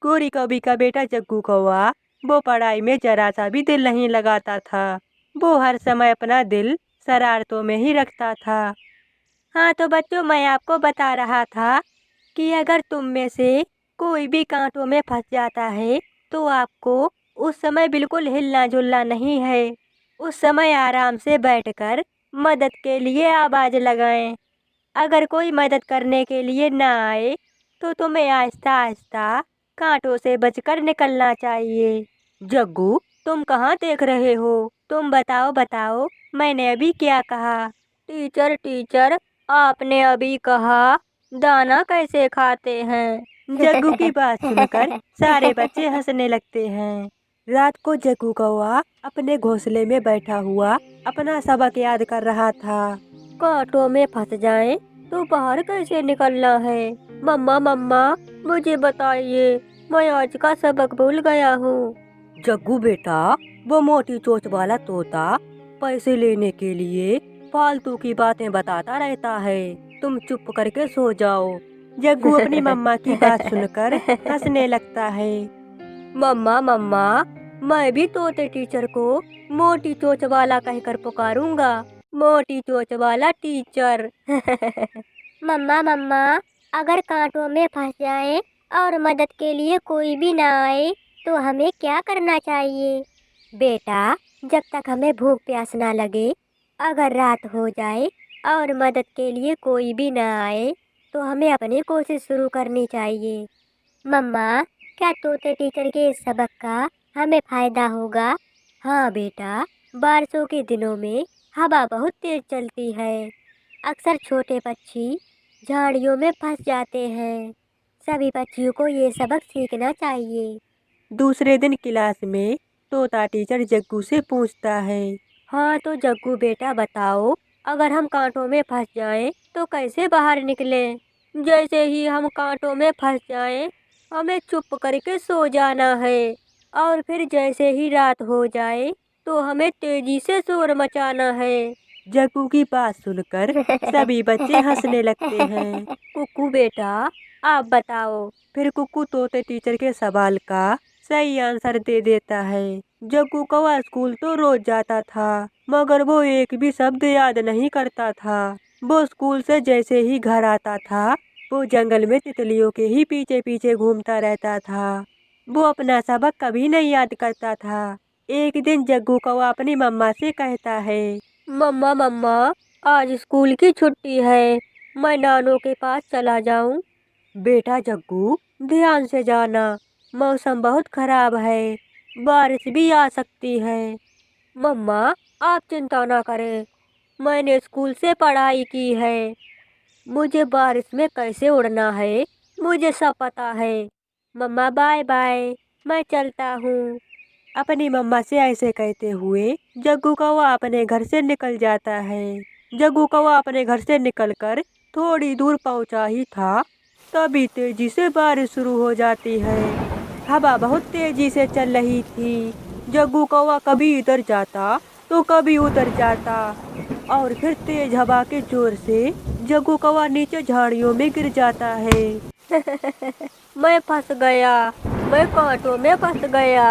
गोरी कौवी का बेटा जग्गू कौवा वो पढ़ाई में जरा सा भी दिल नहीं लगाता था। वो हर समय अपना दिल शरारतों में ही रखता था। हाँ तो बच्चों, मैं आपको बता रहा था कि अगर तुम में से कोई भी कांटों में फंस जाता है तो आपको उस समय बिल्कुल हिलना जुलना नहीं है। उस समय आराम से बैठकर मदद के लिए आवाज लगाएं। अगर कोई मदद करने के लिए ना आए तो तुम्हें आहिस्ता आहिस्ता कांटों से बचकर निकलना चाहिए। जग्गू, तुम कहाँ देख रहे हो? तुम बताओ बताओ, मैंने अभी क्या कहा? टीचर टीचर, आपने अभी कहा दाना कैसे खाते हैं? जग्गू की बात सुनकर सारे बच्चे हंसने लगते हैं। रात को जग्गू कौवा अपने घोंसले में बैठा हुआ अपना सबक याद कर रहा था। कांटों में फंस जाएं तो बाहर कैसे निकलना है? मम्मा मम्मा, मुझे बताइए, मैं आज का सबक भूल गया हूँ। जग्गू बेटा, वो मोटी चोंच वाला तोता पैसे लेने के लिए फालतू की बातें बताता रहता है। तुम चुप करके सो जाओ। जग्गू अपनी मम्मा की बात सुनकर हंसने लगता है। मम्मा मम्मा, मैं भी तोते टीचर को मोटी चोंच वाला कहकर पुकारूंगा। मोटी चोंच वाला टीचर। मम्मा मम्मा, अगर कांटों में फंस जाएं और मदद के लिए कोई भी ना आए तो हमें क्या करना चाहिए? बेटा, जब तक हमें भूख प्यास ना लगे, अगर रात हो जाए और मदद के लिए कोई भी ना आए तो हमें अपनी कोशिश शुरू करनी चाहिए। मम्मा, क्या तोते टीचर के इस सबक का हमें फायदा होगा? हाँ बेटा, बारिशों के दिनों में हवा बहुत तेज चलती है। अक्सर छोटे पक्षी झाड़ियों में फंस जाते हैं। सभी पक्षियों को ये सबक सीखना चाहिए। दूसरे दिन क्लास में तोता टीचर जग्गू से पूछता है। हाँ तो जग्गू बेटा बताओ, अगर हम कांटों में फंस जाएं तो कैसे बाहर निकलें? जैसे ही हम कांटों में फंस जाएं, हमें चुप करके सो जाना है और फिर जैसे ही रात हो जाए तो हमें तेजी से शोर मचाना है। जग्गू की बात सुनकर सभी बच्चे हंसने लगते हैं। कुक्कू बेटा, आप बताओ। फिर कुक्कू तोते टीचर के सवाल का सही आंसर दे देता है। जग्गू कौवा स्कूल तो रोज जाता था, मगर वो एक भी शब्द याद नहीं करता था। वो स्कूल से जैसे ही घर आता था, वो जंगल में तितलियों के ही पीछे पीछे घूमता रहता था। वो अपना सबक कभी नहीं याद करता था। एक दिन जग्गू कौवा अपनी मम्मा से कहता है। मम्मा मम्मा, आज स्कूल की छुट्टी है, मैं नानू के पास चला जाऊं? बेटा जग्गू, ध्यान से जाना, मौसम बहुत खराब है, बारिश भी आ सकती है। मम्मा, आप चिंता ना करें, मैंने स्कूल से पढ़ाई की है। मुझे बारिश में कैसे उड़ना है, मुझे सब पता है। मम्मा बाय बाय, मैं चलता हूँ। अपनी मम्मा से ऐसे कहते हुए जग्गू कौवा अपने घर से निकल जाता है। जग्गू कौवा अपने घर से निकलकर थोड़ी दूर पहुंचा ही था, तभी तेजी से बारिश शुरू हो जाती है। हवा बहुत तेजी से चल रही थी। जग्गू कौवा कभी इधर जाता तो कभी उधर जाता और फिर तेज हवा के जोर से जग्गू कौवा नीचे झाड़ियों में गिर जाता है। मैं फंस गया, मैं कांटों में फंस गया।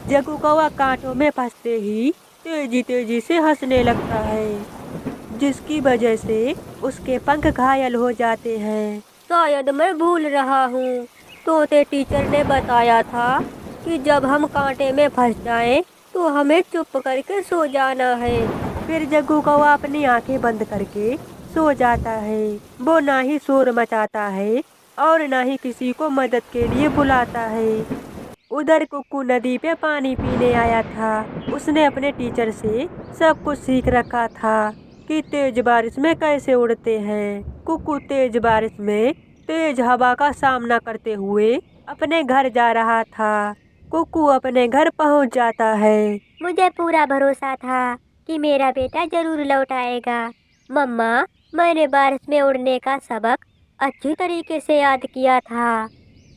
जग्गू कौवा कांटों में फंसते ही तेजी तेजी से हंसने लगता है, जिसकी वजह से उसके पंख घायल हो जाते हैं। शायद मैं भूल रहा हूँ, तोते टीचर ने बताया था कि जब हम कांटे में फंस जाएं तो हमें चुप करके सो जाना है। फिर जग्गू कौवा अपनी आंखें बंद करके सो जाता है। वो ना ही शोर मचाता है और ना ही किसी को मदद के लिए बुलाता है। उधर कुक्कू नदी पे पानी पीने आया था। उसने अपने टीचर से सब कुछ सीख रखा था कि तेज बारिश में कैसे उड़ते हैं। कुक्कू तेज बारिश में तेज हवा का सामना करते हुए अपने घर जा रहा था। कुक्कू अपने घर पहुंच जाता है। मुझे पूरा भरोसा था कि मेरा बेटा जरूर लौट आएगा। मम्मा, मैंने बारिश में उड़ने का सबक अच्छी तरीके से याद किया था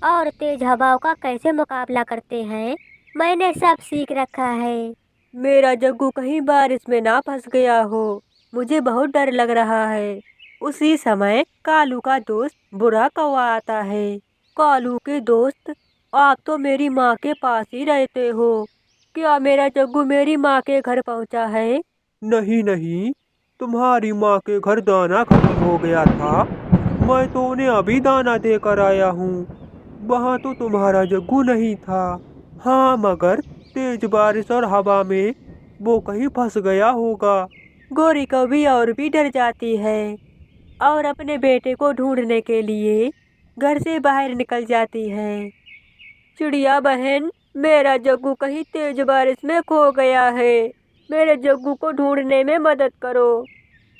और तेज हवाओं का कैसे मुकाबला करते हैं, मैंने सब सीख रखा है। मेरा जग्गू कहीं बारिश में ना फंस गया हो, मुझे बहुत डर लग रहा है। उसी समय कालू का दोस्त बुरा कौवा आता है। कालू के दोस्त, आप तो मेरी माँ के पास ही रहते हो। क्या मेरा जग्गू मेरी माँ के घर पहुँचा है? नहीं नहीं, तुम्हारी माँ के घर दाना खत्म हो गया था। मैं तो उन्हें अभी दाना देकर आया हूँ। वहाँ तो तुम्हारा जग्गू नहीं था। हाँ, मगर तेज बारिश और हवा में वो कहीं फंस गया होगा। गोरी कभी और भी डर जाती है और अपने बेटे को ढूंढने के लिए घर से बाहर निकल जाती है। चिड़िया बहन, मेरा जग्गू कहीं तेज बारिश में खो गया है। मेरे जग्गू को ढूंढने में मदद करो।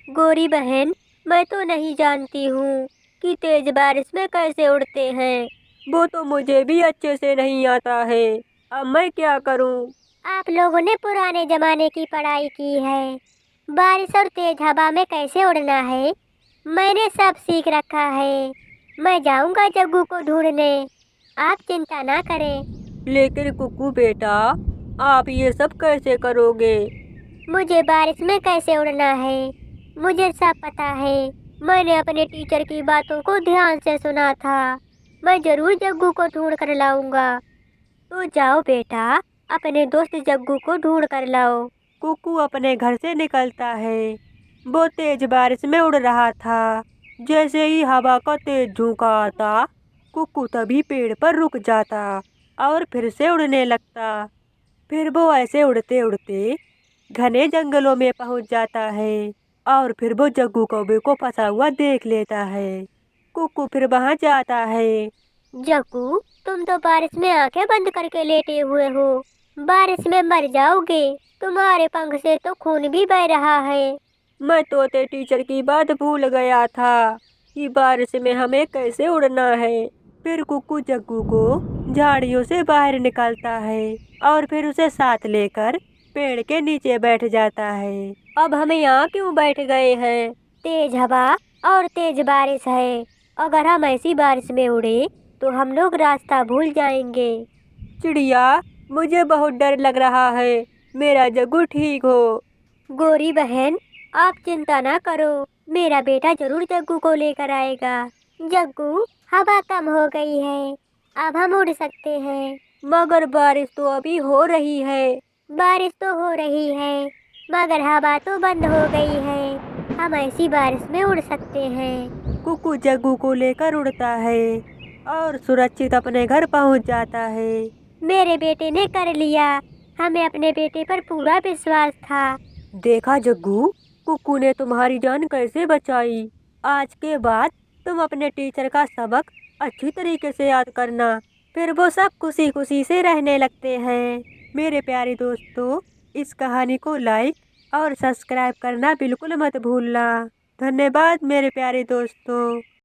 गोरी बहन, मैं तो नहीं जानती हूँ कि तेज बारिश में कैसे उड़ते हैं। वो तो मुझे भी अच्छे से नहीं आता है। अब मैं क्या करूँ? आप लोगों ने पुराने जमाने की पढ़ाई की है। बारिश और तेज हवा में कैसे उड़ना है मैंने सब सीख रखा है। मैं जाऊंगा जग्गू को ढूंढने, आप चिंता ना करें। लेकिन कुकू बेटा, आप ये सब कैसे करोगे? मुझे बारिश में कैसे उड़ना है मुझे सब पता है। मैंने अपने टीचर की बातों को ध्यान से सुना था। मैं जरूर जग्गू को ढूंढ कर लाऊंगा। तो जाओ बेटा, अपने दोस्त जग्गू को ढूंढ कर लाओ। कुकू अपने घर से निकलता है। वो तेज बारिश में उड़ रहा था। जैसे ही हवा का तेज झोंका आता, कुकू तभी पेड़ पर रुक जाता और फिर से उड़ने लगता। फिर वो ऐसे उड़ते उड़ते घने जंगलों में पहुंच जाता है और फिर वो जग्गू कौवे को फंसा हुआ देख लेता है। कुकू फिर वहां जाता है। जग्गू, तुम तो बारिश में आंखें बंद करके लेटे हुए हो। बारिश में मर जाओगे। तुम्हारे पंख से तो खून भी बह रहा है। मैं तोते टीचर की बात भूल गया था कि बारिश में हमें कैसे उड़ना है। फिर कुकू जग्गू को झाड़ियों से बाहर निकालता है और फिर उसे साथ लेकर पेड़ के नीचे बैठ जाता है। अब हम यहाँ क्यों बैठ गए हैं? तेज हवा और तेज बारिश है। अगर हम ऐसी बारिश में उड़े तो हम लोग रास्ता भूल जाएंगे। चिड़िया, मुझे बहुत डर लग रहा है। मेरा जग्गू ठीक हो। गोरी बहन, आप चिंता ना करो। मेरा बेटा जरूर जग्गू को लेकर आएगा। जग्गू, हवा कम हो गई है, अब हम उड़ सकते हैं। मगर बारिश तो अभी हो रही है। बारिश तो हो रही है मगर हवा तो बंद हो गई है। हम ऐसी बारिश में उड़ सकते हैं। कुकू जग्गू को लेकर उड़ता है और सुरक्षित अपने घर पहुंच जाता है। मेरे बेटे ने कर लिया। हमें अपने बेटे पर पूरा विश्वास था। देखा जग्गू, कुकू ने तुम्हारी जान कैसे बचाई। आज के बाद तुम अपने टीचर का सबक अच्छी तरीके से याद करना। फिर वो सब खुशी खुशी से रहने लगते हैं। मेरे प्यारे दोस्तों, इस कहानी को लाइक और सब्सक्राइब करना बिल्कुल मत भूलना। धन्यवाद मेरे प्यारे दोस्तों।